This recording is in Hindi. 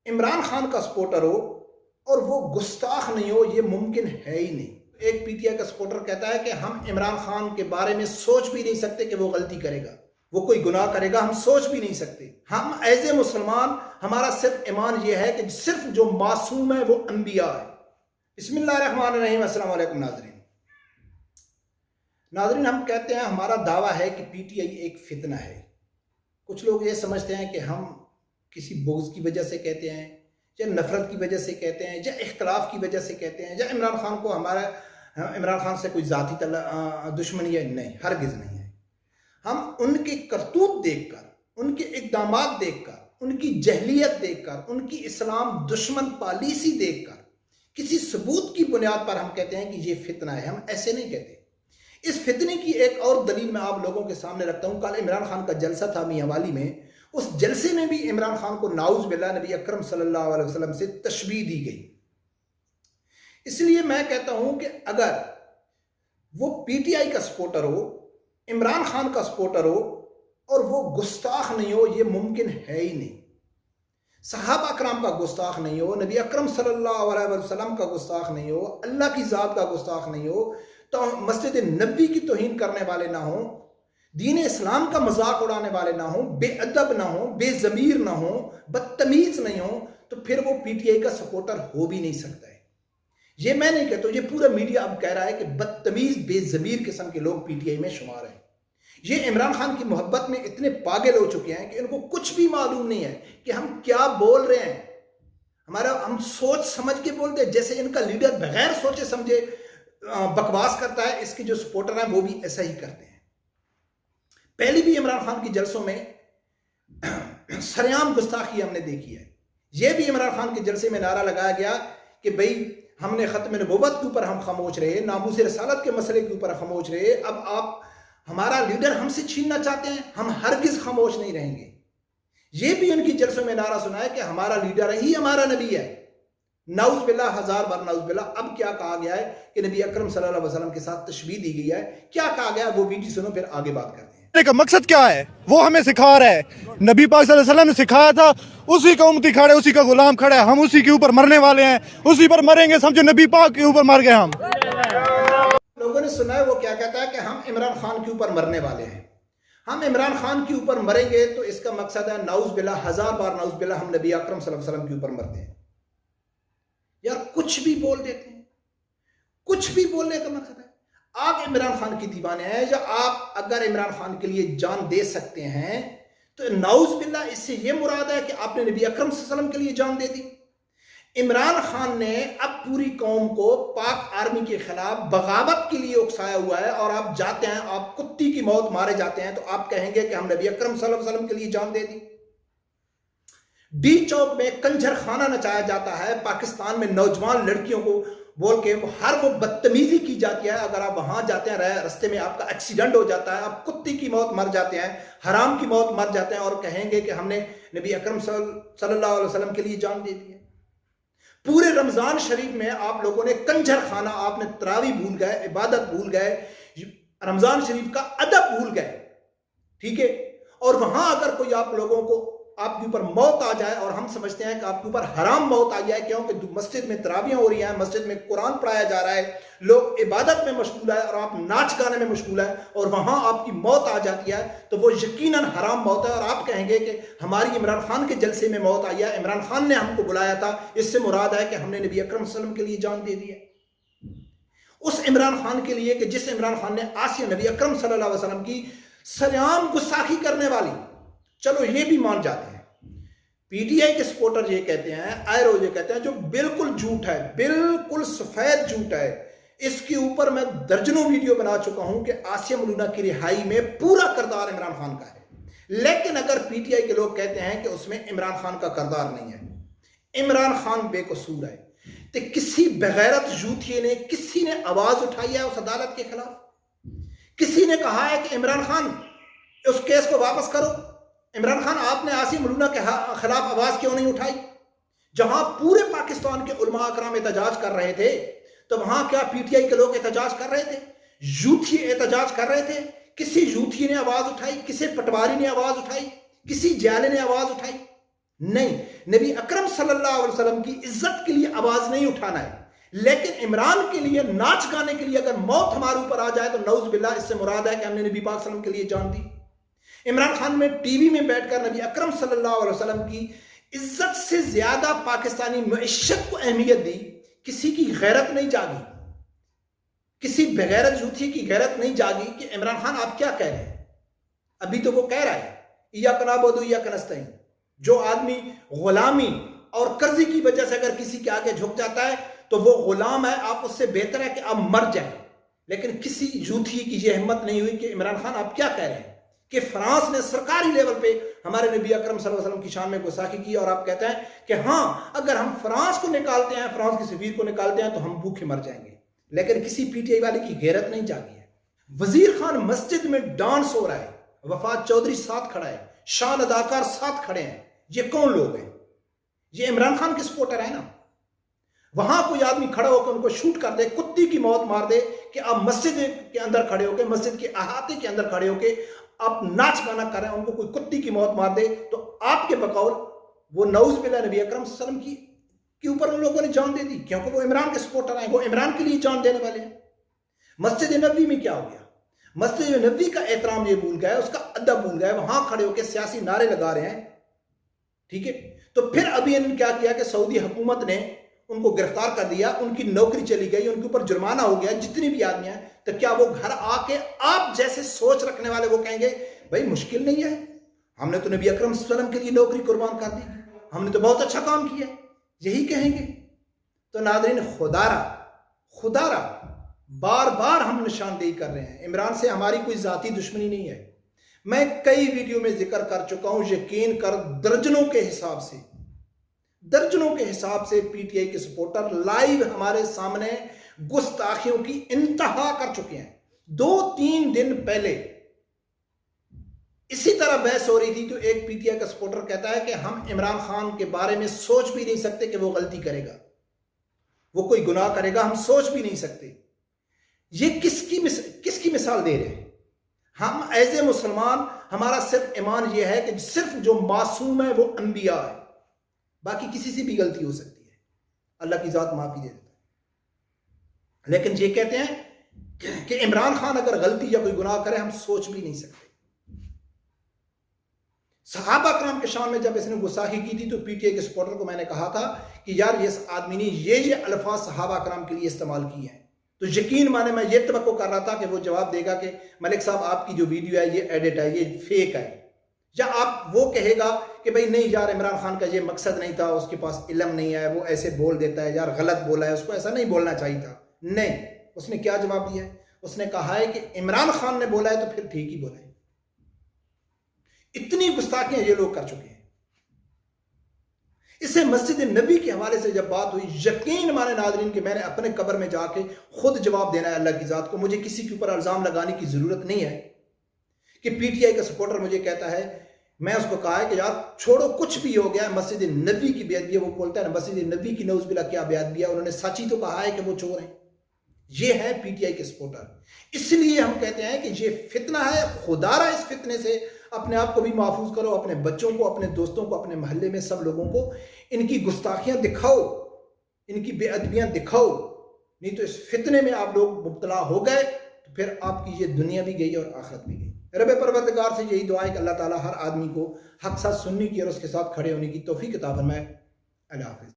इमरान खान का सपोर्टर हो और वो गुस्ताख नहीं हो, ये मुमकिन है ही नहीं। एक पीटीआई का सपोर्टर कहता है कि हम इमरान खान के बारे में सोच भी नहीं सकते कि वो गलती करेगा, वो कोई गुनाह करेगा, हम सोच भी नहीं सकते। हम एज ए मुसलमान, हमारा सिर्फ ईमान ये है कि सिर्फ जो मासूम है वो अंबिया है। बिस्मिल्लाहिर्रहमानिर्रहीम। अस्सलाम वालेकुम नाज़रीन। हम कहते हैं, हमारा दावा है कि पीटीआई एक फितना है। कुछ लोग ये समझते हैं कि हम किसी बोझ की वजह से कहते हैं, या नफरत की वजह से कहते हैं, या इख्तलाफ की वजह से कहते हैं, या इमरान खान को इमरान खान से कोई ज़ाती दुश्मनी है। नहीं, हरगिज़ नहीं है। हम उनके करतूत देखकर, उनके इक़दामात देखकर, उनकी जहलियत देखकर, उनकी इस्लाम दुश्मन पॉलिसी देखकर, किसी सबूत की बुनियाद पर हम कहते हैं कि ये फितना है। हम ऐसे नहीं कहते। इस फितने की एक और दलील मैं आप लोगों के सामने रखता हूँ। कल इमरान खान का जलसा था मियांवाली में। उस जलसे में भी इमरान खान को नाउज़ बिल्लाह नबी अकरम सल्लल्लाहु अलैहि वसल्लम से तशबीह दी गई। इसलिए मैं कहता हूं कि अगर वो पीटीआई का सपोर्टर हो, इमरान खान का सपोर्टर हो और वो गुस्ताख नहीं हो, ये मुमकिन है ही नहीं। सहाबा कराम का गुस्ताख नहीं हो, नबी अकरम सल्लल्लाहु अलैहि वसल्लम का गुस्ताख नहीं हो, अल्लाह की ज़ात का गुस्ताख नहीं हो, तो मस्जिद नबी की तौहीन करने वाले ना हो, दीन इस्लाम का मजाक उड़ाने वाले ना हो, बेअदब ना हो, बेज़मीर ना हो, बदतमीज नहीं हो, तो फिर वो पीटीआई का सपोर्टर हो भी नहीं सकता है। ये मैं नहीं कहता, ये पूरा मीडिया अब कह रहा है कि बदतमीज बेज़मीर किस्म के लोग पीटीआई में शुमार हैं। ये इमरान खान की मोहब्बत में इतने पागल हो चुके हैं कि इनको कुछ भी मालूम नहीं है कि हम क्या बोल रहे हैं। हम सोच समझ के बोलते हैं, जैसे इनका लीडर बगैर सोचे समझे बकवास करता है। इसके जो सपोर्टर हैं वो भी ऐसा ही करते हैं। पहले भी इमरान खान की जलसों में सरेआम गुस्ताखी हमने देखी है। यह भी इमरान खान के जलसे में नारा लगाया गया कि भाई हमने खत्म नबुव्वत के ऊपर हम खामोश रहे, नामूस रसालत के मसले के ऊपर खामोश रहे, अब आप हमारा लीडर हमसे छीनना चाहते हैं, हम हरगिज खामोश नहीं रहेंगे। यह भी उनकी जलसों में नारा सुना है कि हमारा लीडर ही हमारा नबी है। नाउज़ बिल्लाह, हजार बार नाउज़ बिल्लाह। अब क्या कहा गया है कि नबी अकरम सल्लल्लाहु अलैहि वसल्लम के साथ तशबीह दी गई है। क्या कहा गया वो वीडियो सुनो, फिर आगे बात करते हैं। का मकसद क्या है वो हमें सिखा रहा है। नबी पाक सल्लल्लाहु अलैहि वसल्लम ने सिखाया था, उसी का उम्मती खड़ा है, उसी का गुलाम खड़ा है, हम उसी के ऊपर मरने वाले हैं, उसी पर मरेंगे। समझो नबी पाक के ऊपर मर गए हम। लोगों ने सुना है वो क्या कहता है कि हम इमरान खान के ऊपर मरने वाले हैं, हम इमरान खान के ऊपर मरेंगे। तो इसका मकसद है नाउज़ बिल्लाह, हजार बार नाउज़ बिल्लाह, हम नबी अकरम सल्लल्लाहु अलैहि वसल्लम के ऊपर मरते हैं। यार कुछ भी बोल देते हैं, कुछ भी बोलने का मकसद है आप इमरान खान की दीवाने हैं, या आप अगर इमरान खान के लिए जान दे सकते हैं तो नाउज़ बिल्लाह इससे ये मुराद है कि आपने नबी अकरम सल्लल्लाहु अलैहि वसल्लम के लिए जान दे दी। इमरान खान ने अब पूरी कौम को पाक आर्मी के खिलाफ बगावत के लिए उकसाया हुआ है, और आप जाते हैं, आप कुत्ती की मौत मारे जाते हैं, तो आप कहेंगे कि हम नबी अकरम सल्लल्लाहु अलैहि वसल्लम के लिए जान दे दी। डी चौक में कंजर खाना नचाया जाता है, पाकिस्तान में नौजवान लड़कियों को बोल के वो बदतमीजी की जाती है। अगर आप वहां जाते हैं, रास्ते में आपका एक्सीडेंट हो जाता है, आप कुत्ते की मौत मर जाते हैं, हराम की मौत मर जाते हैं, और कहेंगे कि हमने नबी अकरम सल्लल्लाहु अलैहि वसल्लम के लिए जान दे दी है। पूरे रमजान शरीफ में आप लोगों ने कंजर खाना, आपने तरावी भूल गए, इबादत भूल गए, रमजान शरीफ का अदब भूल गए, ठीक है। और वहां अगर कोई आप लोगों को आपके ऊपर मौत आ जाए, और हम समझते हैं कि आपके ऊपर हराम मौत आ जाए, क्योंकि मस्जिद में तरावियां हो रही हैं, मस्जिद में कुरान पढ़ाया जा रहा है, लोग इबादत में मशगूल है और आप नाच गाने में मशगूल है, और वहां आपकी मौत आ जाती है, तो वो यकीनन हराम मौत है। और आप कहेंगे कि हमारी इमरान खान के जलसे में मौत आई है, इमरान खान ने हमको बुलाया था, इससे मुराद है कि हमने नबी अकरम सल्लल्लाहु अलैहि वसल्लम के लिए जान दे दी है। उस इमरान खान के लिए कि जिस इमरान खान ने आसिया नबी अकरम सल्लल्लाहु अलैहि वसल्लम की सरेआम गुस्ताखी करने वाली, चलो ये भी मान जाते हैं। पीटीआई के सपोर्टर ये कहते हैं, आयरो ये कहते हैं, जो बिल्कुल झूठ है, बिल्कुल सफेद झूठ है। इसके ऊपर मैं दर्जनों वीडियो बना चुका हूं कि आसिया मलूना की रिहाई में पूरा किरदार इमरान खान का है। लेकिन अगर पीटीआई के लोग कहते हैं कि उसमें इमरान खान का किरदार नहीं है, इमरान खान बेकसूर है, तो किसी बगैरत झूठिए ने, किसी ने आवाज उठाई है उस अदालत के खिलाफ? किसी ने कहा है कि इमरान खान उस केस को वापस करो? इमरान खान, आपने आसिया मलूना के खिलाफ आवाज क्यों नहीं उठाई? जहां पूरे पाकिस्तान के उलमा अकराम एहतजाज कर रहे थे, तो वहां क्या पीटीआई के लोग एहतजाज कर रहे थे? यूथी एहतजाज कर रहे थे? किसी यूथी ने आवाज उठाई? किसी पटवारी ने आवाज उठाई? किसी जाले ने आवाज उठाई? नहीं, नबी अकरम सल्लल्लाहु अलैहि वसल्लम की इज्जत के लिए आवाज नहीं उठाना है, लेकिन इमरान के लिए नाच गाने के लिए अगर मौत हमारे ऊपर आ जाए तो नऊज बिल्लाह, इससे मुराद है कि हमने नबी पाक सल्लल्लाहु अलैहि वसल्लम के लिए जान दी। इमरान खान में टीवी में बैठकर नबी अकरम सल्लल्लाहु अलैहि वसल्लम की इज्जत से ज्यादा पाकिस्तानी मईशत को अहमियत दी। किसी की गैरत नहीं जागी, किसी बेगैरत यूथी की गैरत नहीं जागी कि इमरान खान आप क्या कह रहे हैं। अभी तो वो कह रहा है इय्याक नअबुदु व इय्याक नस्तईन। जो आदमी गुलामी और कर्जी की वजह से अगर किसी के आगे झुक जाता है तो वो गुलाम है, आप उससे बेहतर है कि आप मर जाएं। लेकिन किसी यूथी की यह हिम्मत नहीं हुई कि इमरान खान आप क्या कह रहे हैं कि फ्रांस ने सरकारी लेवल पे हमारे नबी अकरम सल्लल्लाहु अलैहि वसल्लम की शान में गुस्ताखी की, और आप कहते हैं कि हाँ अगर हम फ्रांस को निकालते हैं, फ्रांस के सफीर को निकालते हैं तो हम भूखे मर जाएंगे। लेकिन किसी पीटीआई वाले की गैरत नहीं जागी है। वजीर खान मस्जिद में डांस हो रहा है, वफात चौधरी साथ खड़ा है, शान अदाकार साथ खड़े हैं। ये कौन लोग हैं? ये इमरान खान के सपोर्टर है ना। वहां कोई आदमी खड़ा होकर उनको शूट कर दे, कुत्ती की मौत मार दे कि आप मस्जिद के अंदर खड़े होकर, मस्जिद के अहाते के अंदर खड़े होकर आप नाच गाना कर रहे हैं, उनको कोई कुत्ती की मौत मार दे तो आपके बकौल वो नऊज बिल्लाह नबी अकरम सल्लल्लाहु अलैहि वसल्लम के ऊपर उन लोगों ने जान दे दी, क्योंकि वो इमरान के सपोर्टर हैं, वो इमरान के लिए जान देने वाले हैं। मस्जिद नबवी में क्या हो गया? मस्जिद नबवी का एहतराम ये भूल गया, उसका अदब भूल गया, वहां खड़े होकर सियासी नारे लगा रहे हैं। ठीक है, तो फिर अभी इन्होंने क्या किया कि सऊदी हुकूमत ने उनको गिरफ्तार कर दिया, उनकी नौकरी चली गई, उनके ऊपर जुर्माना हो गया, जितनी भी आदमी हैं। तो क्या वो घर आके आप जैसे सोच रखने वाले वो कहेंगे भाई मुश्किल नहीं है, हमने तो नबी अकरम सल्लल्लाहु अलैहि वसल्लम के लिए नौकरी कुर्बान कर दी, हमने तो बहुत अच्छा काम किया, यही कहेंगे? तो नाज़रीन, खुदारा बार बार हम निशानदेही कर रहे हैं, इमरान से हमारी कोई जाती दुश्मनी नहीं है। मैं कई वीडियो में जिक्र कर चुका हूं, यकीन कर दर्जनों के हिसाब से पीटीआई के सपोर्टर लाइव हमारे सामने गुस्ताखियों की इंतहा कर चुके हैं। 2-3 दिन पहले इसी तरह बहस हो रही थी तो एक पीटीआई का सपोर्टर कहता है कि हम इमरान खान के बारे में सोच भी नहीं सकते कि वो गलती करेगा, वो कोई गुनाह करेगा, हम सोच भी नहीं सकते। ये किसकी मिसाल दे रहे हैं? हम एज ए मुसलमान, हमारा सिर्फ ईमान यह है कि सिर्फ जो मासूम है वो अंबिया है, बाकी किसी से भी गलती हो सकती है, अल्लाह की जात माफी दे देता है। लेकिन ये कहते हैं कि इमरान खान अगर गलती या कोई गुनाह करे हम सोच भी नहीं सकते। सहाबा कराम के शान में जब इसने गुस्ताखी की थी तो पीटीआई के सपोर्टर को मैंने कहा था कि यार ये आदमी ने ये अल्फाज सहाबा कराम के लिए इस्तेमाल किए हैं, तो यकीन माने मैं ये तवक्को कर रहा था कि वो जवाब देगा कि मलिक साहब आपकी जो वीडियो है ये एडिट है, ये फेक है, या आप वो कहेगा कि भाई नहीं यार इमरान खान का ये मकसद नहीं था, उसके पास इल्म नहीं है, वो ऐसे बोल देता है, यार गलत बोला है, उसको ऐसा नहीं बोलना चाहिए था। नहीं, उसने क्या जवाब दिया है? उसने कहा है कि इमरान खान ने बोला है तो फिर ठीक ही बोला है। इतनी गुस्ताखियां ये लोग कर चुके हैं। इससे मस्जिद नबी के हवाले से जब बात हुई, यकीन माने नाज़रीन कि मैंने अपने कब्र में जाके खुद जवाब देना है अल्लाह की जात को। मुझे किसी के ऊपर इल्जाम लगाने की जरूरत नहीं है कि पीटीआई का सपोर्टर मुझे कहता है, मैं उसको कहा है कि यार छोड़ो कुछ भी हो गया, मस्जिद नबी की बेअदबी है, वो बोलता है ना मस्जिद नबी की नऊज़ बिल्लाह क्या बेअदबी है, उन्होंने सच ही तो कहा है कि वो चोर हैं। ये है पीटीआई के सपोर्टर। इसलिए हम कहते हैं कि ये फितना है, खुदारा इस फितने से अपने आप को भी महफूज करो, अपने बच्चों को, अपने दोस्तों को, अपने मोहल्ले में सब लोगों को इनकी गुस्ताखियां दिखाओ, इनकी बेअदबियां दिखाओ, नहीं तो इस फितने में आप लोग मुब्तला हो गए तो फिर आपकी ये दुनिया भी गई और आखिरत भी गई। रब परवरदिगार से यही दुआ है कि अल्लाह ताला हर आदमी को हक साथ सुनने की और उसके साथ खड़े होने की तौफीक अता फरमाए। अल्लाह हाफ़िज़।